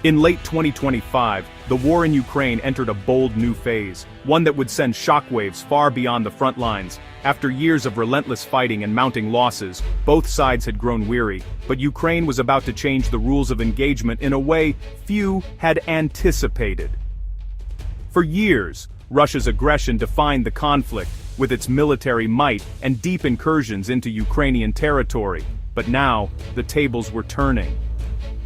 In late 2025, the war in Ukraine entered a bold new phase, one that would send shockwaves far beyond the front lines. After years of relentless fighting and mounting losses, both sides had grown weary, but Ukraine was about to change the rules of engagement in a way few had anticipated. For years, Russia's aggression defined the conflict, with its military might and deep incursions into Ukrainian territory. But now, the tables were turning.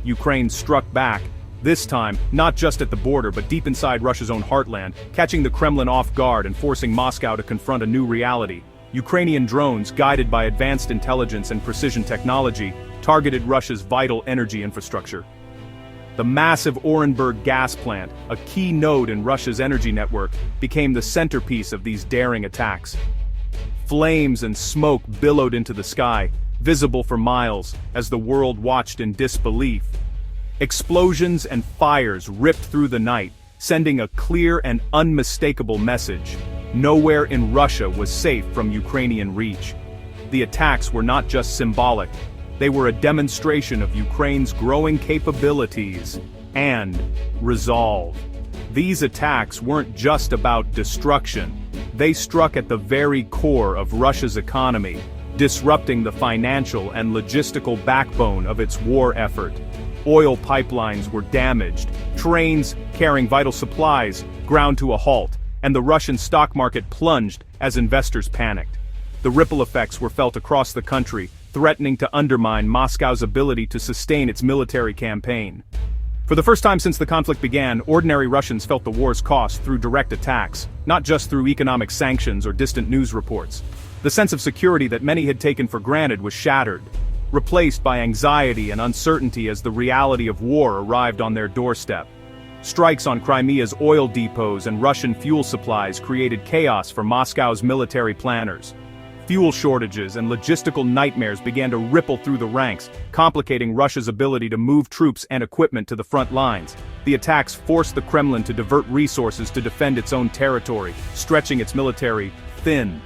Ukraine struck back, this time, not just at the border but deep inside Russia's own heartland, catching the Kremlin off guard and forcing Moscow to confront a new reality. Ukrainian drones, guided by advanced intelligence and precision technology, targeted Russia's vital energy infrastructure. The massive Orenburg gas plant, a key node in Russia's energy network, became the centerpiece of these daring attacks. Flames and smoke billowed into the sky, visible for miles, as the world watched in disbelief. Explosions and fires ripped through the night, sending a clear and unmistakable message. Nowhere in Russia was safe from Ukrainian reach. The attacks were not just symbolic. They were a demonstration of Ukraine's growing capabilities and resolve. These attacks weren't just about destruction. They struck at the very core of Russia's economy, disrupting the financial and logistical backbone of its war effort. Oil pipelines were damaged, trains carrying vital supplies ground to a halt, and the Russian stock market plunged as investors panicked. The ripple effects were felt across the country, threatening to undermine Moscow's ability to sustain its military campaign. For the first time since the conflict began, ordinary Russians felt the war's cost through direct attacks, not just through economic sanctions or distant news reports. The sense of security that many had taken for granted was shattered, replaced by anxiety and uncertainty as the reality of war arrived on their doorstep. Strikes on Crimea's oil depots and Russian fuel supplies created chaos for Moscow's military planners. Fuel shortages and logistical nightmares began to ripple through the ranks, complicating Russia's ability to move troops and equipment to the front lines. The attacks forced the Kremlin to divert resources to defend its own territory, stretching its military thin.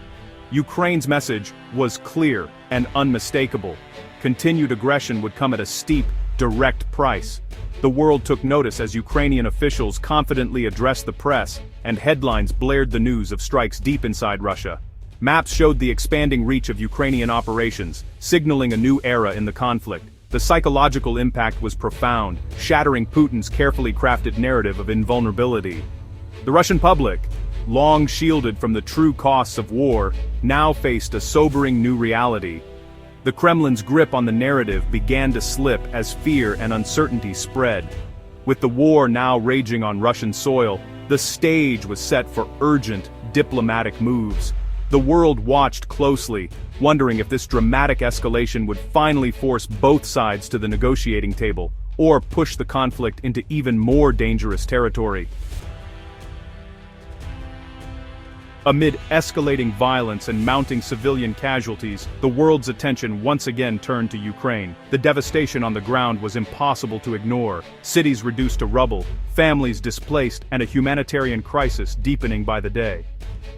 Ukraine's message was clear and unmistakable. Continued aggression would come at a steep, direct price. The world took notice as Ukrainian officials confidently addressed the press, and headlines blared the news of strikes deep inside Russia. Maps showed the expanding reach of Ukrainian operations, signaling a new era in the conflict. The psychological impact was profound, shattering Putin's carefully crafted narrative of invulnerability. The Russian public, long shielded from the true costs of war, now faced a sobering new reality. The Kremlin's grip on the narrative began to slip as fear and uncertainty spread. With the war now raging on Russian soil, the stage was set for urgent, diplomatic moves. The world watched closely, wondering if this dramatic escalation would finally force both sides to the negotiating table, or push the conflict into even more dangerous territory. Amid escalating violence and mounting civilian casualties, the world's attention once again turned to Ukraine. The devastation on the ground was impossible to ignore. Cities reduced to rubble, families displaced, and a humanitarian crisis deepening by the day.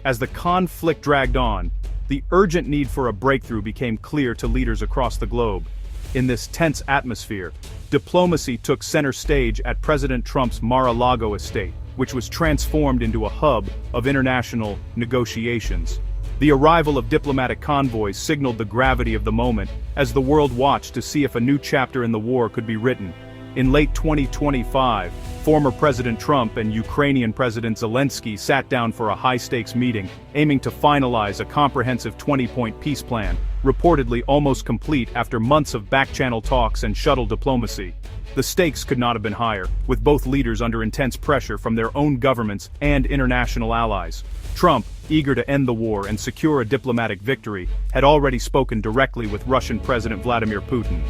As the conflict dragged on, the urgent need for a breakthrough became clear to leaders across the globe. In this tense atmosphere, diplomacy took center stage at President Trump's Mar-a-Lago estate, which was transformed into a hub of international negotiations. The arrival of diplomatic convoys signaled the gravity of the moment as the world watched to see if a new chapter in the war could be written. In late 2025, former President Trump and Ukrainian President Zelensky sat down for a high-stakes meeting, aiming to finalize a comprehensive 20-point peace plan, reportedly almost complete after months of back-channel talks and shuttle diplomacy. The stakes could not have been higher, with both leaders under intense pressure from their own governments and international allies. Trump, eager to end the war and secure a diplomatic victory, had already spoken directly with Russian President Vladimir Putin.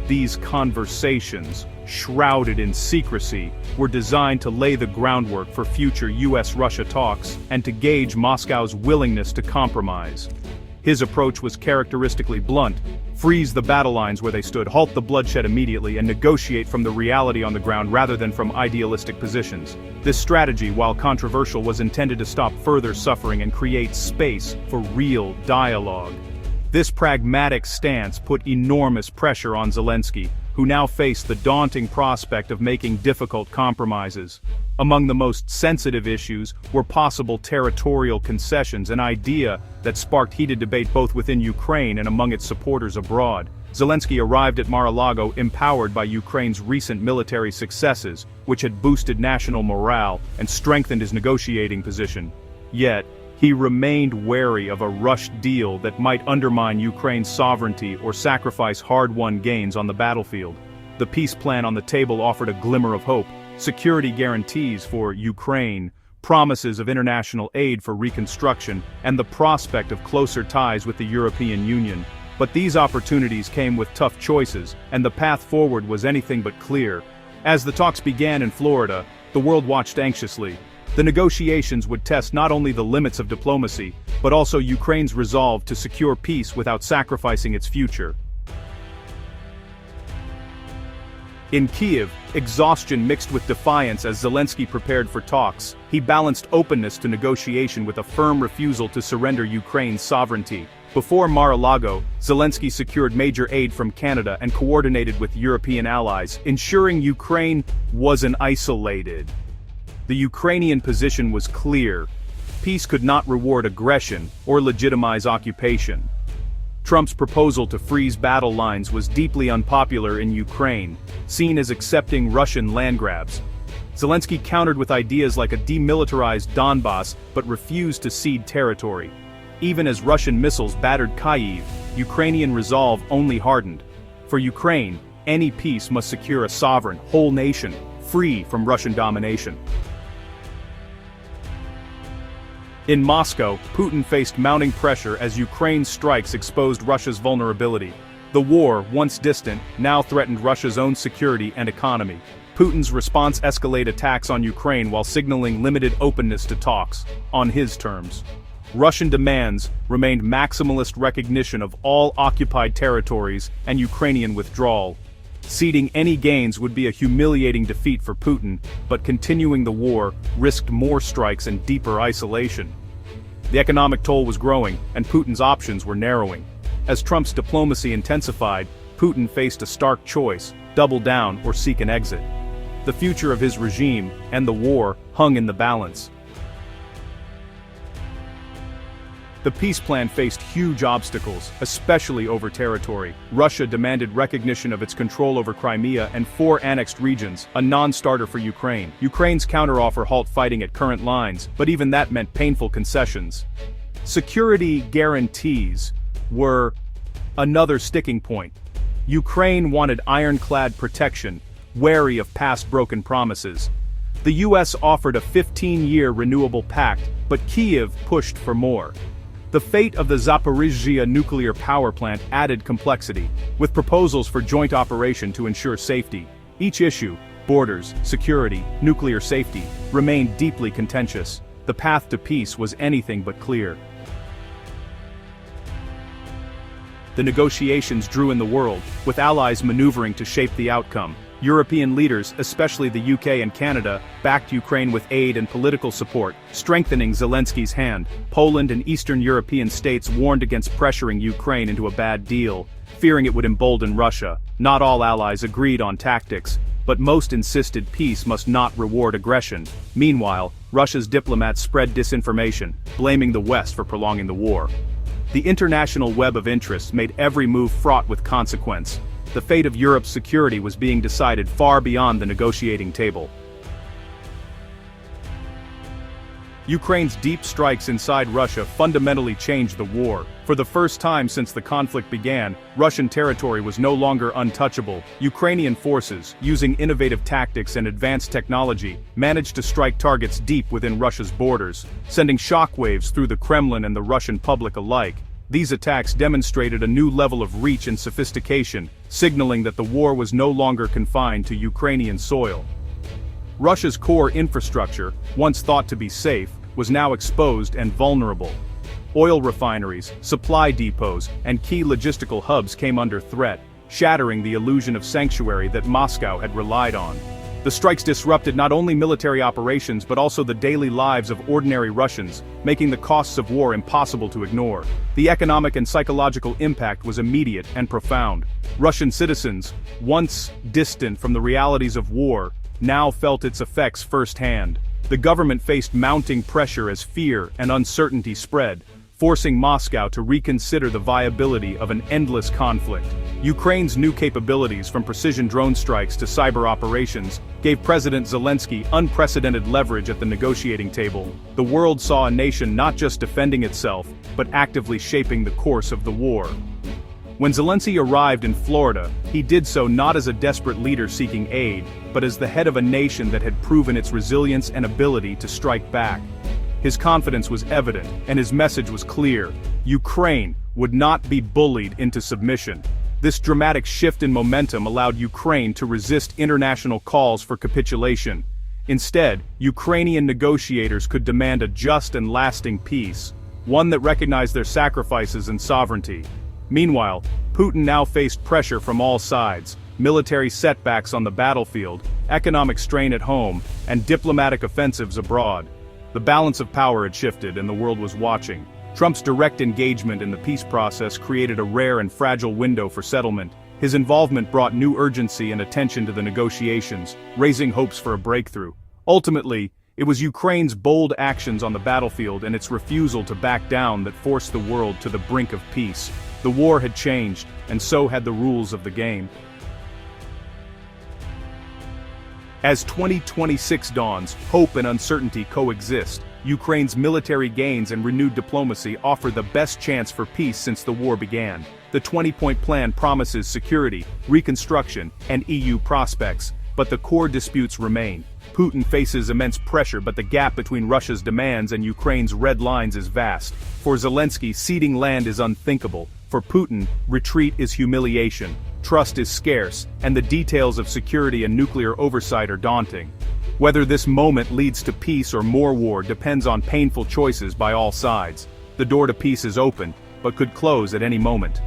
These conversations, shrouded in secrecy, were designed to lay the groundwork for future U.S.-Russia talks and to gauge Moscow's willingness to compromise. His approach was characteristically blunt: freeze the battle lines where they stood, halt the bloodshed immediately, and negotiate from the reality on the ground rather than from idealistic positions. This strategy, while controversial, was intended to stop further suffering and create space for real dialogue. This pragmatic stance put enormous pressure on Zelensky, who now faced the daunting prospect of making difficult compromises. Among the most sensitive issues were possible territorial concessions, an idea that sparked heated debate both within Ukraine and among its supporters abroad. Zelensky arrived at Mar-a-Lago empowered by Ukraine's recent military successes, which had boosted national morale and strengthened his negotiating position. Yet, he remained wary of a rushed deal that might undermine Ukraine's sovereignty or sacrifice hard-won gains on the battlefield. The peace plan on the table offered a glimmer of hope: security guarantees for Ukraine, promises of international aid for reconstruction, and the prospect of closer ties with the European Union. But these opportunities came with tough choices, and the path forward was anything but clear. As the talks began in Florida, the world watched anxiously. The negotiations would test not only the limits of diplomacy, but also Ukraine's resolve to secure peace without sacrificing its future. In Kyiv, exhaustion mixed with defiance as Zelensky prepared for talks. He balanced openness to negotiation with a firm refusal to surrender Ukraine's sovereignty. Before Mar-a-Lago, Zelensky secured major aid from Canada and coordinated with European allies, ensuring Ukraine wasn't isolated. The Ukrainian position was clear: peace could not reward aggression or legitimize occupation. Trump's proposal to freeze battle lines was deeply unpopular in Ukraine, seen as accepting Russian land grabs. Zelensky countered with ideas like a demilitarized Donbass, but refused to cede territory. Even as Russian missiles battered Kyiv, Ukrainian resolve only hardened. For Ukraine, any peace must secure a sovereign, whole nation, free from Russian domination. In Moscow, Putin faced mounting pressure as Ukraine's strikes exposed Russia's vulnerability. The war, once distant, now threatened Russia's own security and economy. Putin's response escalated attacks on Ukraine while signaling limited openness to talks, on his terms. Russian demands remained maximalist recognition of all occupied territories and Ukrainian withdrawal. Ceding any gains would be a humiliating defeat for Putin, but continuing the war risked more strikes and deeper isolation. The economic toll was growing, and Putin's options were narrowing. As Trump's diplomacy intensified, Putin faced a stark choice: double down or seek an exit. The future of his regime and the war hung in the balance. The peace plan faced huge obstacles, especially over territory. Russia demanded recognition of its control over Crimea and 4 annexed regions, a non-starter for Ukraine. Ukraine's counteroffer halt fighting at current lines, but even that meant painful concessions. Security guarantees were another sticking point. Ukraine wanted ironclad protection, wary of past broken promises. The U.S. offered a 15-year renewable pact, but Kyiv pushed for more. The fate of the Zaporizhzhia nuclear power plant added complexity, with proposals for joint operation to ensure safety. Each issue, borders, security, nuclear safety, remained deeply contentious. The path to peace was anything but clear. The negotiations drew in the world, with allies maneuvering to shape the outcome. European leaders, especially the UK and Canada, backed Ukraine with aid and political support, strengthening Zelensky's hand. Poland and Eastern European states warned against pressuring Ukraine into a bad deal, fearing it would embolden Russia. Not all allies agreed on tactics, but most insisted peace must not reward aggression. Meanwhile, Russia's diplomats spread disinformation, blaming the West for prolonging the war. The international web of interests made every move fraught with consequence. The fate of Europe's security was being decided far beyond the negotiating table. Ukraine's deep strikes inside Russia fundamentally changed the war. For the first time since the conflict began, Russian territory was no longer untouchable. Ukrainian forces, using innovative tactics and advanced technology, managed to strike targets deep within Russia's borders, sending shockwaves through the Kremlin and the Russian public alike. These attacks demonstrated a new level of reach and sophistication, signaling that the war was no longer confined to Ukrainian soil. Russia's core infrastructure, once thought to be safe, was now exposed and vulnerable. Oil refineries, supply depots, and key logistical hubs came under threat, shattering the illusion of sanctuary that Moscow had relied on. The strikes disrupted not only military operations but also the daily lives of ordinary Russians, making the costs of war impossible to ignore. The economic and psychological impact was immediate and profound. Russian citizens, once distant from the realities of war, now felt its effects firsthand. The government faced mounting pressure as fear and uncertainty spread, forcing Moscow to reconsider the viability of an endless conflict. Ukraine's new capabilities, from precision drone strikes to cyber operations, gave President Zelensky unprecedented leverage at the negotiating table. The world saw a nation not just defending itself, but actively shaping the course of the war. When Zelensky arrived in Florida, he did so not as a desperate leader seeking aid, but as the head of a nation that had proven its resilience and ability to strike back. His confidence was evident, and his message was clear: Ukraine would not be bullied into submission. This dramatic shift in momentum allowed Ukraine to resist international calls for capitulation. Instead, Ukrainian negotiators could demand a just and lasting peace, one that recognized their sacrifices and sovereignty. Meanwhile, Putin now faced pressure from all sides: military setbacks on the battlefield, economic strain at home, and diplomatic offensives abroad. The balance of power had shifted and the world was watching. Trump's direct engagement in the peace process created a rare and fragile window for settlement. His involvement brought new urgency and attention to the negotiations, raising hopes for a breakthrough. Ultimately, it was Ukraine's bold actions on the battlefield and its refusal to back down that forced the world to the brink of peace. The war had changed, and so had the rules of the game. As 2026 dawns, hope and uncertainty coexist. Ukraine's military gains and renewed diplomacy offer the best chance for peace since the war began. The 20-point plan promises security, reconstruction, and EU prospects, but the core disputes remain. Putin faces immense pressure, but the gap between Russia's demands and Ukraine's red lines is vast. For Zelensky, ceding land is unthinkable. For Putin, retreat is humiliation. Trust is scarce, and the details of security and nuclear oversight are daunting. Whether this moment leads to peace or more war depends on painful choices by all sides. The door to peace is open, but could close at any moment.